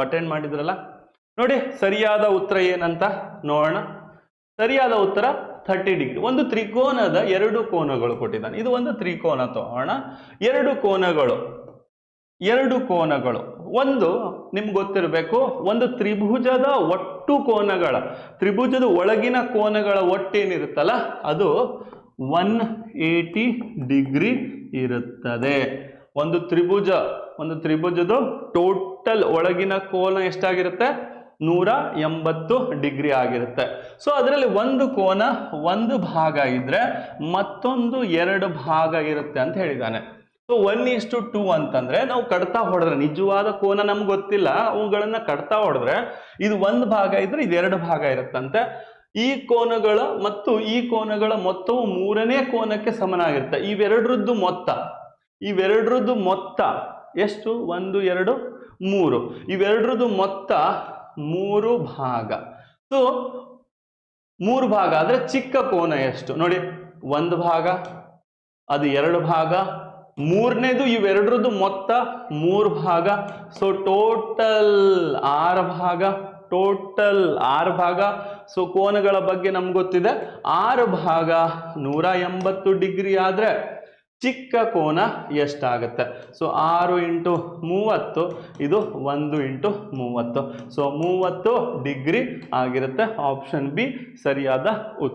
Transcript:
Attend ಮಾಡಿದ್ರಲ್ಲ ನೋಡಿ. ಸರಿಯಾದ ಉತ್ತರ ಏನಂತ ನೋಡೋಣ. ಸರಿಯಾದ ಉತ್ತರ 30 ಡಿಗ್ರಿ. ಒಂದು ತ್ರಿಕೋನದ 2 ಕೋನಗಳು ಕೊಟ್ಟಿದ್ದಾನೆ. ಇದು ಒಂದು ತ್ರಿಕೋನ ತಗೋಣ. 2 ಕೋನಗಳು ಒಂದು ನಿಮ್ಗೆ ಗೊತ್ತಿರಬೇಕು, ಒಂದು ತ್ರಿಭುಜದ ಒಟ್ಟು ಕೋನಗಳ, ತ್ರಿಭುಜದ ಒಳಗಿನ ಕೋನಗಳ ಒಟ್ಟೇನಿರುತ್ತಲ್ಲ ಅದು 180 ಡಿಗ್ರಿ ಇರುತ್ತದೆ. ಒಂದು ತ್ರಿಭುಜದ ಟೋಟಲ್ ಒಳಗಿನ ಕೋನ ಎಷ್ಟಾಗಿರುತ್ತೆ? 180 ಡಿಗ್ರಿ ಆಗಿರುತ್ತೆ. ಸೊ ಅದರಲ್ಲಿ ಒಂದು ಕೋನ ಒಂದು ಭಾಗ ಇದ್ರೆ ಮತ್ತೊಂದು 2 ಭಾಗ ಇರುತ್ತೆ ಅಂತ ಹೇಳಿದ್ದಾನೆ. ಸೊ 1:2 ಅಂತಂದ್ರೆ ನಾವು ಕಡ್ತಾ ಹೊಡೆದ್ರೆ, ನಿಜವಾದ ಕೋನ ನಮ್ಗೆ ಗೊತ್ತಿಲ್ಲ, ಅವುಗಳನ್ನ ಕಡ್ತಾ ಹೊಡೆದ್ರೆ ಇದು ಒಂದು ಭಾಗ ಇದ್ರೆ ಇದು 2 ಭಾಗ ಇರುತ್ತಂತೆ. ಈ ಕೋನಗಳ ಮತ್ತು ಈ ಕೋನಗಳ ಮೊತ್ತವು 3ನೇ ಕೋನಕ್ಕೆ ಸಮನಾಗಿರುತ್ತೆ. ಇವೆರಡರದ್ದು ಮೊತ್ತ ಎಷ್ಟು? 1, 2, 3. ಇವೆರಡರದ್ದು ಮೊತ್ತ 3 ಭಾಗ. ಸೊ 3 ಭಾಗ ಆದ್ರೆ ಚಿಕ್ಕ ಕೋನ ಎಷ್ಟು ನೋಡಿ? 1 ಭಾಗ, ಅದು 2 ಭಾಗ, 3ನೇದು ಇವೆರಡರದ್ದು ಮೊತ್ತ 3 ಭಾಗ. ಸೊ ಟೋಟಲ್ 6 ಭಾಗ. ಸೊ ಕೋನಗಳ ಬಗ್ಗೆ ನಮ್ಗೆ ಗೊತ್ತಿದೆ. 6 ಭಾಗ 180 ಡಿಗ್ರಿ ಆದ್ರೆ ಚಿಕ್ಕ ಕೋನ ಎಷ್ಟಾಗುತ್ತೆ? ಸೊ 6 × 30, ಇದು 1 × 30. ಸೊ 30 ಡಿಗ್ರಿ ಆಗಿರುತ್ತೆ. ಆಪ್ಷನ್ ಬಿ ಸರಿಯಾದ ಉತ್ತರ.